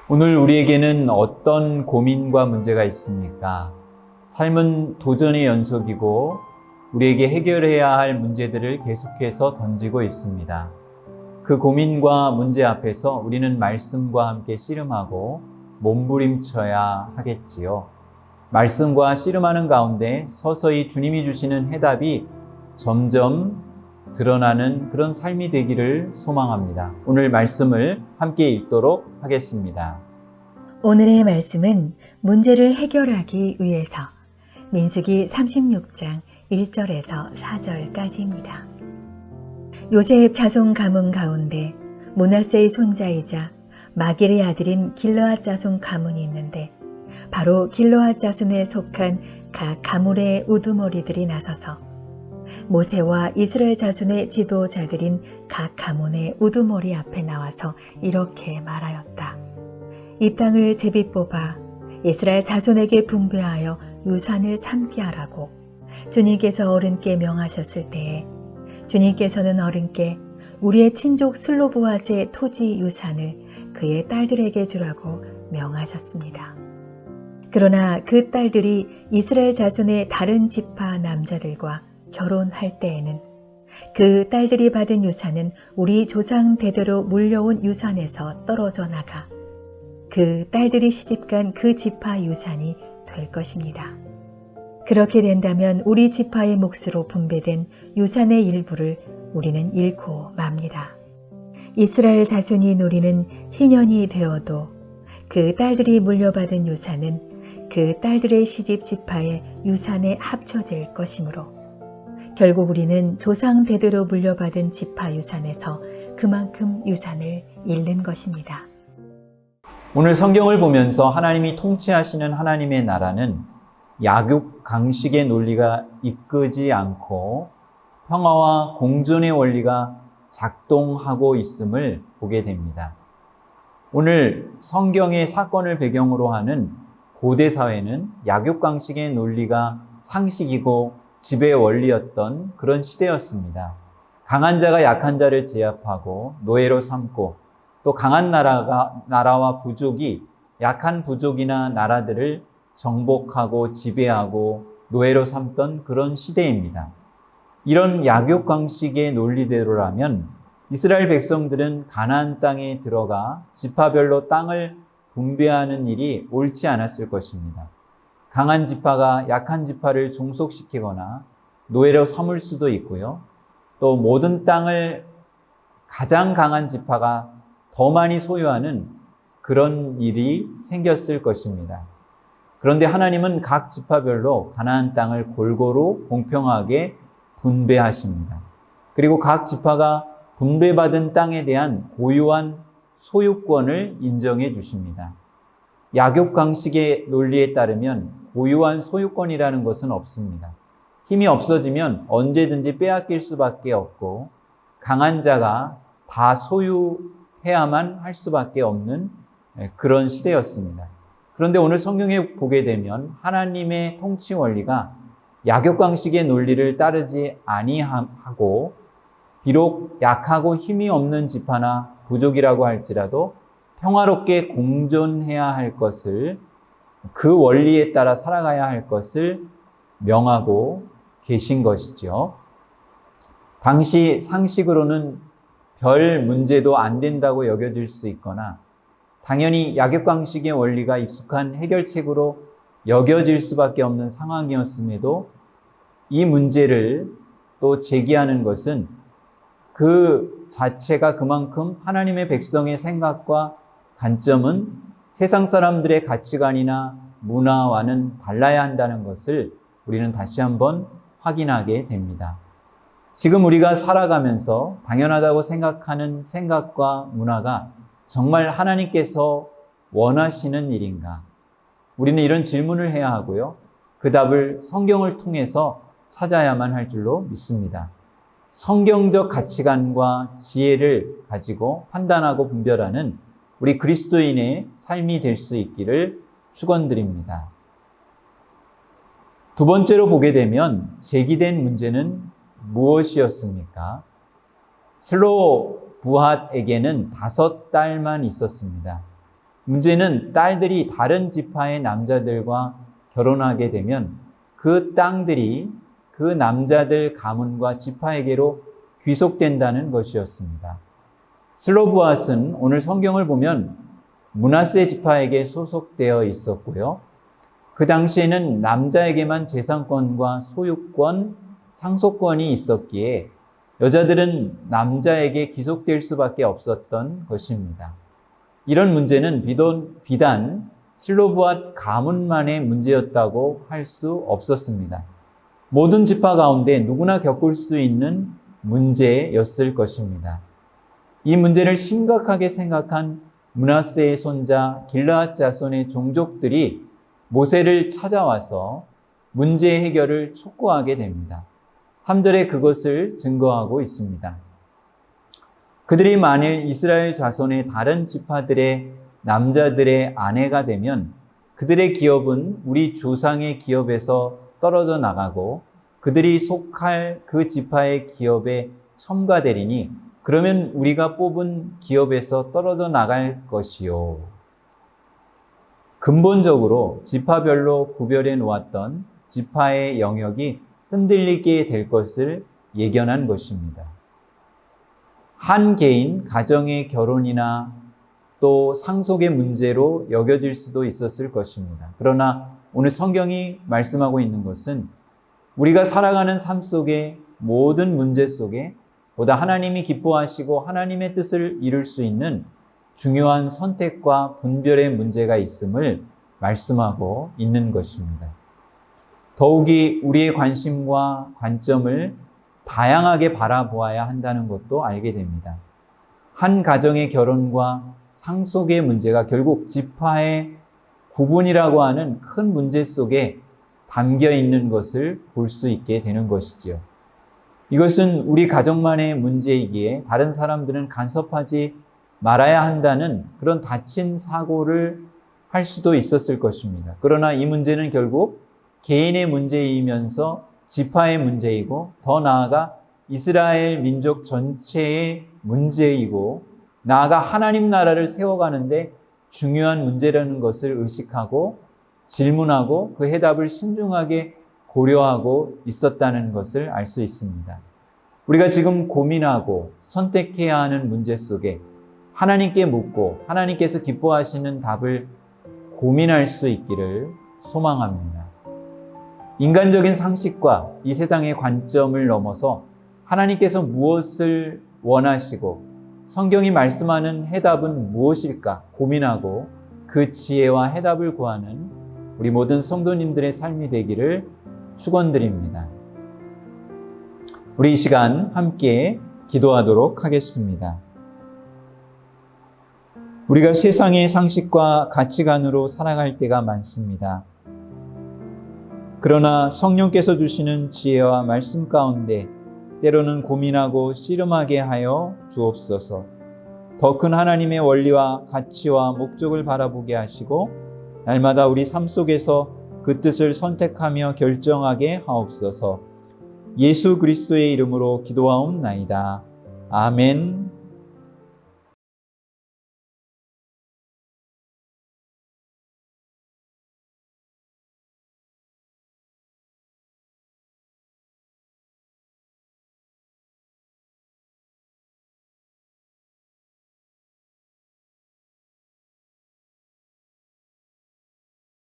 오늘 우리에게는 어떤 고민과 문제가 있습니까? 삶은 도전의 연속이고 우리에게 해결해야 할 문제들을 계속해서 던지고 있습니다. 그 고민과 문제 앞에서 우리는 말씀과 함께 씨름하고 몸부림쳐야 하겠지요. 말씀과 씨름하는 가운데 서서히 주님이 주시는 해답이 점점 드러나는 그런 삶이 되기를 소망합니다. 오늘 말씀을 함께 읽도록 하겠습니다. 오늘의 말씀은 문제를 해결하기 위해서 민수기 36장 1절에서 4절까지입니다. 요셉 자손 가문 가운데 므낫세의 손자이자 마길의 아들인 길르앗 자손 가문이 있는데 바로 길르앗 자손에 속한 각 가문의 우두머리들이 나서서 모세와 이스라엘 자손의 지도자들인 각 가문의 우두머리 앞에 나와서 이렇게 말하였다. 이 땅을 제비 뽑아 이스라엘 자손에게 분배하여 유산을 삼게 하라고 주님께서 어른께 명하셨을 때에 주님께서는 어른께 우리의 친족 슬로보앗의 토지 유산을 그의 딸들에게 주라고 명하셨습니다. 그러나 그 딸들이 이스라엘 자손의 다른 지파 남자들과 결혼할 때에는 그 딸들이 받은 유산은 우리 조상 대대로 물려온 유산에서 떨어져 나가 그 딸들이 시집간 그 지파 유산이 될 것입니다. 그렇게 된다면 우리 지파의 몫으로 분배된 유산의 일부를 우리는 잃고 맙니다. 이스라엘 자손이 누리는 희년이 되어도 그 딸들이 물려받은 유산은 그 딸들의 시집 지파의 유산에 합쳐질 것이므로 결국 우리는 조상 대대로 물려받은 지파 유산에서 그만큼 유산을 잃는 것입니다. 오늘 성경을 보면서 하나님이 통치하시는 하나님의 나라는 약육강식의 논리가 이끄지 않고 평화와 공존의 원리가 작동하고 있음을 보게 됩니다. 오늘 성경의 사건을 배경으로 하는 고대 사회는 약육강식의 논리가 상식이고 지배 원리였던 그런 시대였습니다. 강한 자가 약한 자를 제압하고 노예로 삼고 또 강한 나라와 부족이 약한 부족이나 나라들을 정복하고 지배하고 노예로 삼던 그런 시대입니다. 이런 약육강식의 논리대로라면 이스라엘 백성들은 가나안 땅에 들어가 지파별로 땅을 분배하는 일이 옳지 않았을 것입니다. 강한 지파가 약한 지파를 종속시키거나 노예로 삼을 수도 있고요. 또 모든 땅을 가장 강한 지파가 더 많이 소유하는 그런 일이 생겼을 것입니다. 그런데 하나님은 각 지파별로 가나안 땅을 골고루 공평하게 분배하십니다. 그리고 각 지파가 분배받은 땅에 대한 고유한 소유권을 인정해 주십니다. 약육강식의 논리에 따르면 고유한 소유권이라는 것은 없습니다. 힘이 없어지면 언제든지 빼앗길 수밖에 없고 강한 자가 다 소유해야만 할 수밖에 없는 그런 시대였습니다. 그런데 오늘 성경에 보게 되면 하나님의 통치 원리가 약육강식의 논리를 따르지 아니하고 비록 약하고 힘이 없는 지파나 부족이라고 할지라도 평화롭게 공존해야 할 것을 그 원리에 따라 살아가야 할 것을 명하고 계신 것이죠. 당시 상식으로는 별 문제도 안 된다고 여겨질 수 있거나 당연히 약육강식의 원리가 익숙한 해결책으로 여겨질 수밖에 없는 상황이었음에도 이 문제를 또 제기하는 것은 그 자체가 그만큼 하나님의 백성의 생각과 관점은 세상 사람들의 가치관이나 문화와는 달라야 한다는 것을 우리는 다시 한번 확인하게 됩니다. 지금 우리가 살아가면서 당연하다고 생각하는 생각과 문화가 정말 하나님께서 원하시는 일인가? 우리는 이런 질문을 해야 하고요. 그 답을 성경을 통해서 찾아야만 할 줄로 믿습니다. 성경적 가치관과 지혜를 가지고 판단하고 분별하는 우리 그리스도인의 삶이 될 수 있기를 축원드립니다. 두 번째로 보게 되면 제기된 문제는 무엇이었습니까? 슬로부핫에게는 5 딸만 있었습니다. 문제는 딸들이 다른 지파의 남자들과 결혼하게 되면 그 땅들이 그 남자들 가문과 지파에게로 귀속된다는 것이었습니다. 슬로브앗은 오늘 성경을 보면 므낫세 지파에게 소속되어 있었고요. 그 당시에는 남자에게만 재산권과 소유권, 상속권이 있었기에 여자들은 남자에게 귀속될 수밖에 없었던 것입니다. 이런 문제는 비단 슬로브앗 가문만의 문제였다고 할 수 없었습니다. 모든 지파 가운데 누구나 겪을 수 있는 문제였을 것입니다. 이 문제를 심각하게 생각한 므낫세의 손자 길르앗 자손의 종족들이 모세를 찾아와서 문제 해결을 촉구하게 됩니다. 3절에 그것을 증거하고 있습니다. 그들이 만일 이스라엘 자손의 다른 지파들의 남자들의 아내가 되면 그들의 기업은 우리 조상의 기업에서 떨어져 나가고 그들이 속할 그 지파의 기업에 첨가되리니 그러면 우리가 뽑은 기업에서 떨어져 나갈 것이요. 근본적으로 지파별로 구별해 놓았던 지파의 영역이 흔들리게 될 것을 예견한 것입니다. 한 개인 가정의 결혼이나 또 상속의 문제로 여겨질 수도 있었을 것입니다. 그러나 오늘 성경이 말씀하고 있는 것은 우리가 살아가는 삶 속의 모든 문제 속에 보다 하나님이 기뻐하시고 하나님의 뜻을 이룰 수 있는 중요한 선택과 분별의 문제가 있음을 말씀하고 있는 것입니다. 더욱이 우리의 관심과 관점을 다양하게 바라보아야 한다는 것도 알게 됩니다. 한 가정의 결혼과 상속의 문제가 결국 지파의 구분이라고 하는 큰 문제 속에 담겨 있는 것을 볼 수 있게 되는 것이지요. 이것은 우리 가정만의 문제이기에 다른 사람들은 간섭하지 말아야 한다는 그런 닫힌 사고를 할 수도 있었을 것입니다. 그러나 이 문제는 결국 개인의 문제이면서 지파의 문제이고 더 나아가 이스라엘 민족 전체의 문제이고 나아가 하나님 나라를 세워가는데 중요한 문제라는 것을 의식하고 질문하고 그 해답을 신중하게 고려하고 있었다는 것을 알 수 있습니다. 우리가 지금 고민하고 선택해야 하는 문제 속에 하나님께 묻고 하나님께서 기뻐하시는 답을 고민할 수 있기를 소망합니다. 인간적인 상식과 이 세상의 관점을 넘어서 하나님께서 무엇을 원하시고 성경이 말씀하는 해답은 무엇일까 고민하고 그 지혜와 해답을 구하는 우리 모든 성도님들의 삶이 되기를 축원드립니다. 우리 이 시간 함께 기도하도록 하겠습니다. 우리가 세상의 상식과 가치관으로 살아갈 때가 많습니다. 그러나 성령께서 주시는 지혜와 말씀 가운데 때로는 고민하고 씨름하게 하여 주옵소서. 더 큰 하나님의 원리와 가치와 목적을 바라보게 하시고 날마다 우리 삶 속에서 그 뜻을 선택하며 결정하게 하옵소서. 예수 그리스도의 이름으로 기도하옵나이다. 아멘.